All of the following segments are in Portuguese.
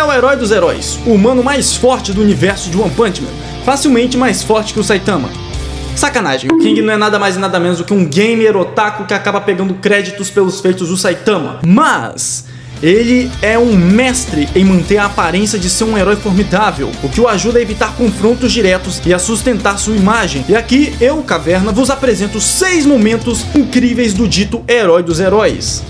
o herói dos heróis, o humano mais forte do universo de One Punch Man, facilmente mais forte que o Saitama. Sacanagem, o King não é nada mais e nada menos do que um gamer otaku que acaba pegando créditos pelos feitos do Saitama. Mas ele é um mestre em manter a aparência de ser um herói formidável, o que o ajuda a evitar confrontos diretos e a sustentar sua imagem. E aqui eu, Caverna, vos apresento 6 momentos incríveis do dito herói dos heróis.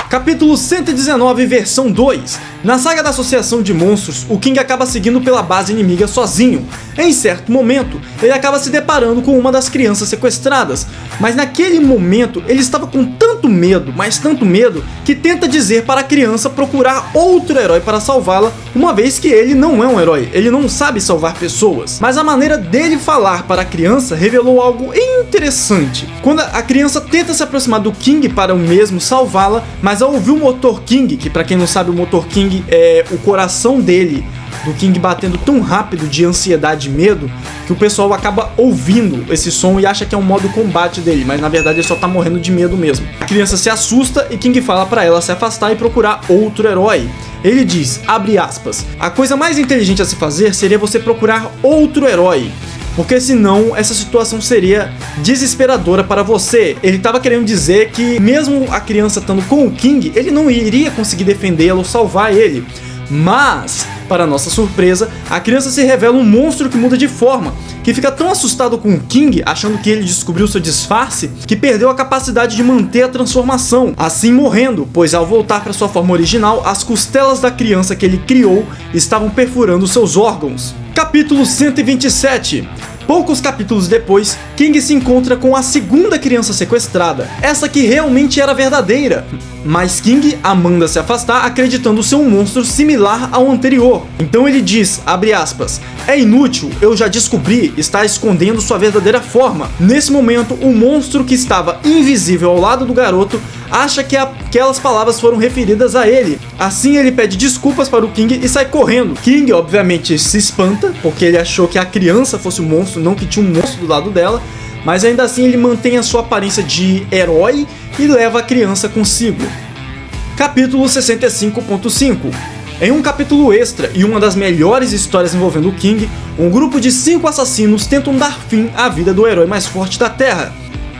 Capítulo 119, versão 2. Na saga da Associação de Monstros, o King acaba seguindo pela base inimiga sozinho. Em certo momento, ele acaba se deparando com uma das crianças sequestradas, mas naquele momento ele estava com tanto medo, mas tanto medo, que tenta dizer para a criança procurar outro herói para salvá-la, uma vez que ele não é um herói, ele não sabe salvar pessoas. Mas a maneira dele falar para a criança revelou algo interessante. Quando a criança tenta se aproximar do King para o mesmo salvá-la, mas ao ouvir o motor King, que para quem não sabe o motor King é o coração dele, do King batendo tão rápido de ansiedade e medo, que o pessoal acaba ouvindo esse som e acha que é um modo combate dele, mas na verdade ele só tá morrendo de medo mesmo. A criança se assusta e King fala pra ela se afastar e procurar outro herói. Ele diz, abre aspas, a coisa mais inteligente a se fazer seria você procurar outro herói, porque senão essa situação seria desesperadora para você. Ele estava querendo dizer que mesmo a criança estando com o King, ele não iria conseguir defendê-lo ou salvar ele. Mas, para nossa surpresa, a criança se revela um monstro que muda de forma, que fica tão assustado com o King, achando que ele descobriu seu disfarce, que perdeu a capacidade de manter a transformação, assim morrendo, pois ao voltar para sua forma original, as costelas da criança que ele criou estavam perfurando seus órgãos. Capítulo 127. Poucos capítulos depois, King se encontra com a segunda criança sequestrada, essa que realmente era verdadeira. Mas King a manda se afastar acreditando ser um monstro similar ao anterior. Então ele diz, abre aspas, é inútil, eu já descobri, está escondendo sua verdadeira forma. Nesse momento, o monstro que estava invisível ao lado do garoto acha que aquelas palavras foram referidas a ele. Assim ele pede desculpas para o King e sai correndo. King obviamente se espanta, porque ele achou que a criança fosse um monstro, não que tinha um monstro do lado dela. Mas ainda assim ele mantém a sua aparência de herói e leva a criança consigo. Capítulo 65.5. Em um capítulo extra e uma das melhores histórias envolvendo o King, um grupo de 5 assassinos tentam dar fim à vida do herói mais forte da Terra.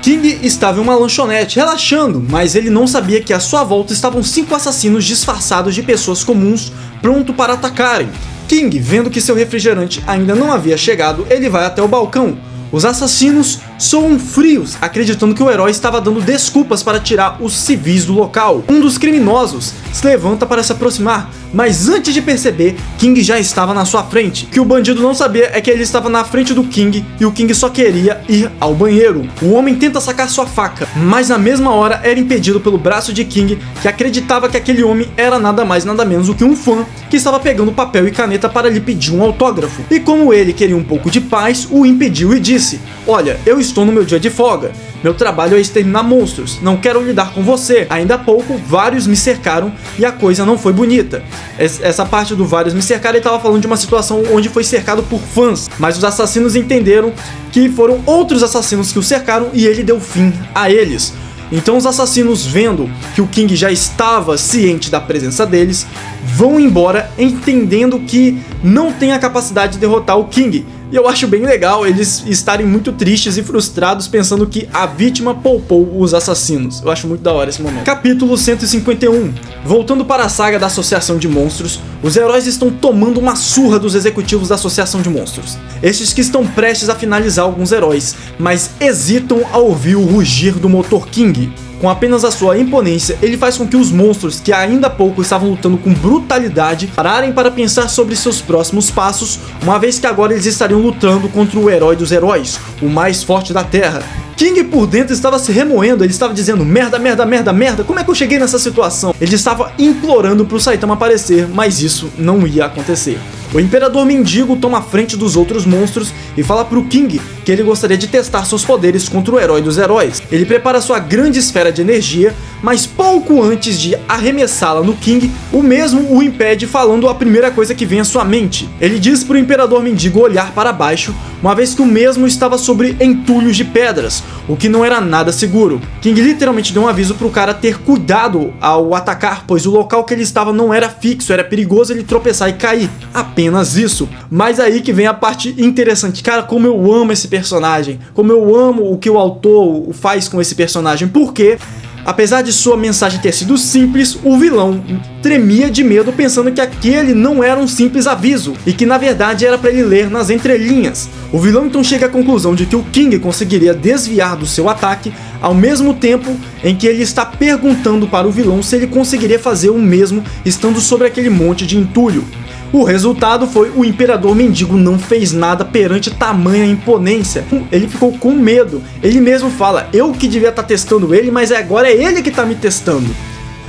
King estava em uma lanchonete relaxando, mas ele não sabia que à sua volta estavam 5 assassinos disfarçados de pessoas comuns, prontos para atacarem. King, vendo que seu refrigerante ainda não havia chegado, ele vai até o balcão. Os assassinos soam frios, acreditando que o herói estava dando desculpas para tirar os civis do local. Um dos criminosos se levanta para se aproximar, mas antes de perceber, King já estava na sua frente. O que o bandido não sabia é que ele estava na frente do King e o King só queria ir ao banheiro. O homem tenta sacar sua faca, mas na mesma hora era impedido pelo braço de King, que acreditava que aquele homem era nada mais nada menos do que um fã que estava pegando papel e caneta para lhe pedir um autógrafo. E como ele queria um pouco de paz, o impediu e disse, olha, eu estou no meu dia de folga. Meu trabalho é exterminar monstros, não quero lidar com você. Ainda há pouco, vários me cercaram e a coisa não foi bonita. Essa parte do vários me cercaram, ele estava falando de uma situação onde foi cercado por fãs. Mas os assassinos entenderam que foram outros assassinos que o cercaram e ele deu fim a eles. Então os assassinos, vendo que o King já estava ciente da presença deles, vão embora entendendo que não tem a capacidade de derrotar o King. E eu acho bem legal eles estarem muito tristes e frustrados pensando que a vítima poupou os assassinos. Eu acho muito da hora esse momento. Capítulo 151. Voltando para a saga da Associação de Monstros, os heróis estão tomando uma surra dos executivos da Associação de Monstros. Estes que estão prestes a finalizar alguns heróis, mas hesitam ao ouvir o rugir do motor King. Com apenas a sua imponência, ele faz com que os monstros que ainda há pouco estavam lutando com brutalidade pararem para pensar sobre seus próximos passos, uma vez que agora eles estariam lutando contra o herói dos heróis, o mais forte da Terra. King por dentro estava se remoendo, ele estava dizendo merda, merda, merda, merda, como é que eu cheguei nessa situação? Ele estava implorando para o Saitama aparecer, mas isso não ia acontecer. O Imperador Mendigo toma a frente dos outros monstros e fala pro King que ele gostaria de testar seus poderes contra o herói dos heróis. Ele prepara sua grande esfera de energia, mas pouco antes de arremessá-la no King, o mesmo o impede falando a primeira coisa que vem à sua mente. Ele diz pro Imperador Mendigo olhar para baixo, uma vez que o mesmo estava sobre entulhos de pedras, o que não era nada seguro. King literalmente deu um aviso pro cara ter cuidado ao atacar, pois o local que ele estava não era fixo, era perigoso ele tropeçar e cair. Apenas isso. Mas aí que vem a parte interessante. Cara, como eu amo esse personagem, como eu amo o que o autor faz com esse personagem, porque apesar de sua mensagem ter sido simples, o vilão tremia de medo pensando que aquele não era um simples aviso e que na verdade era para ele ler nas entrelinhas. O vilão então chega à conclusão de que o King conseguiria desviar do seu ataque ao mesmo tempo em que ele está perguntando para o vilão se ele conseguiria fazer o mesmo estando sobre aquele monte de entulho. O resultado foi o Imperador Mendigo não fez nada perante tamanha imponência. Ele ficou com medo. Ele mesmo fala, eu que devia estar testando ele, mas agora é ele que está me testando.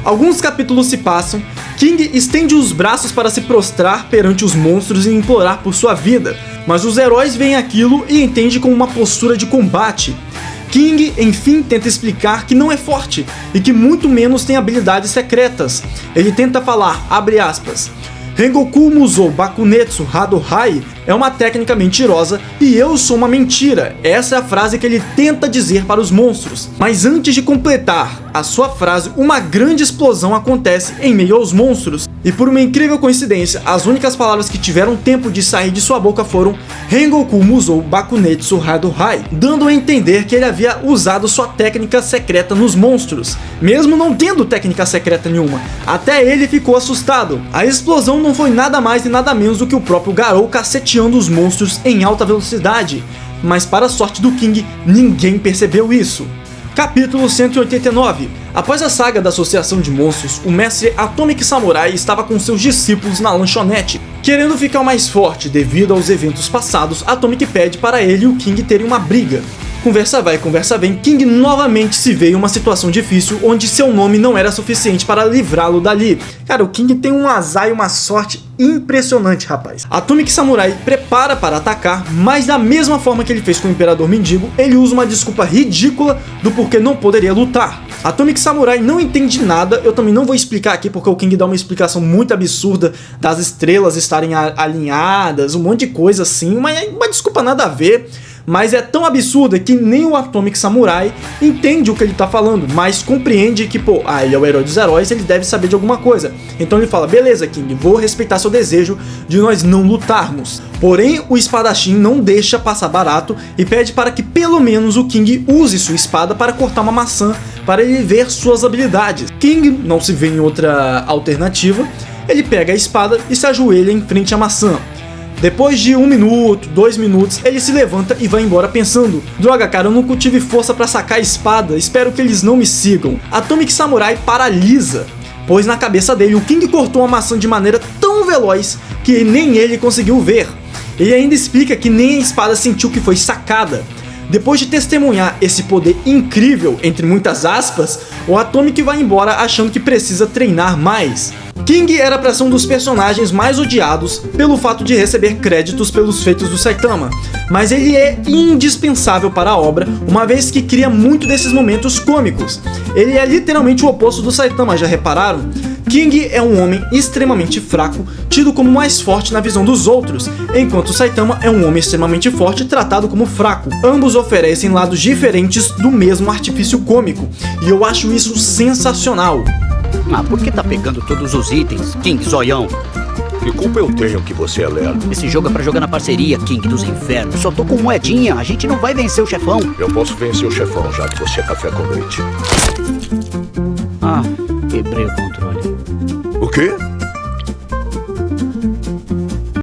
Alguns capítulos se passam, King estende os braços para se prostrar perante os monstros e implorar por sua vida, mas os heróis veem aquilo e entendem como uma postura de combate. King, enfim, tenta explicar que não é forte e que muito menos tem habilidades secretas. Ele tenta falar, abre aspas, Rengoku Musou Bakunetsu Hadohai é uma técnica mentirosa e eu sou uma mentira. Essa é a frase que ele tenta dizer para os monstros. Mas antes de completar a sua frase, uma grande explosão acontece em meio aos monstros. E por uma incrível coincidência, as únicas palavras que tiveram tempo de sair de sua boca foram Rengoku Musou Bakunetsu Hadohai, dando a entender que ele havia usado sua técnica secreta nos monstros, mesmo não tendo técnica secreta nenhuma. Até ele ficou assustado. A explosão não foi nada mais e nada menos do que o próprio Garou caceteando os monstros em alta velocidade, mas para a sorte do King, ninguém percebeu isso. Capítulo 189. Após a saga da Associação de Monstros, o mestre Atomic Samurai estava com seus discípulos na lanchonete. Querendo ficar mais forte devido aos eventos passados, Atomic pede para ele e o King terem uma briga. Conversa vai, conversa vem, King novamente se vê em uma situação difícil onde seu nome não era suficiente para livrá-lo dali. Cara, o King tem um azar e uma sorte impressionante, rapaz. Atomic Samurai prepara para atacar, mas da mesma forma que ele fez com o Imperador Mendigo, ele usa uma desculpa ridícula do porquê não poderia lutar. Atomic Samurai não entende nada, eu também não vou explicar aqui porque o King dá uma explicação muito absurda das estrelas estarem alinhadas, um monte de coisa assim, uma desculpa nada a ver. Mas é tão absurda que nem o Atomic Samurai entende o que ele tá falando, mas compreende que, pô, ele é o herói dos heróis, ele deve saber de alguma coisa. Então ele fala, beleza King, vou respeitar seu desejo de nós não lutarmos. Porém, o espadachim não deixa passar barato e pede para que pelo menos o King use sua espada para cortar uma maçã, para ele ver suas habilidades. King não se vê em outra alternativa, ele pega a espada e se ajoelha em frente à maçã. Depois de 1 minuto, 2 minutos, ele se levanta e vai embora pensando, droga cara, eu nunca tive força pra sacar a espada, espero que eles não me sigam. Atomic Samurai paralisa, pois na cabeça dele o King cortou a maçã de maneira tão veloz que nem ele conseguiu ver. Ele ainda explica que nem a espada sentiu que foi sacada. Depois de testemunhar esse poder incrível, entre muitas aspas, o Atomic vai embora achando que precisa treinar mais. King era pra ser um dos personagens mais odiados pelo fato de receber créditos pelos feitos do Saitama, mas ele é indispensável para a obra, uma vez que cria muito desses momentos cômicos. Ele é literalmente o oposto do Saitama, já repararam? King é um homem extremamente fraco, tido como mais forte na visão dos outros, enquanto Saitama é um homem extremamente forte, tratado como fraco. Ambos oferecem lados diferentes do mesmo artifício cômico, e eu acho isso sensacional. Ah, por que tá pegando todos os itens, King Zoião? Que culpa eu tenho que você é lerdo? Esse jogo é pra jogar na parceria, King dos Infernos. Só tô com moedinha, a gente não vai vencer o chefão. Eu posso vencer o chefão, já que você é café com leite. Ah, quebrei o controle. O quê?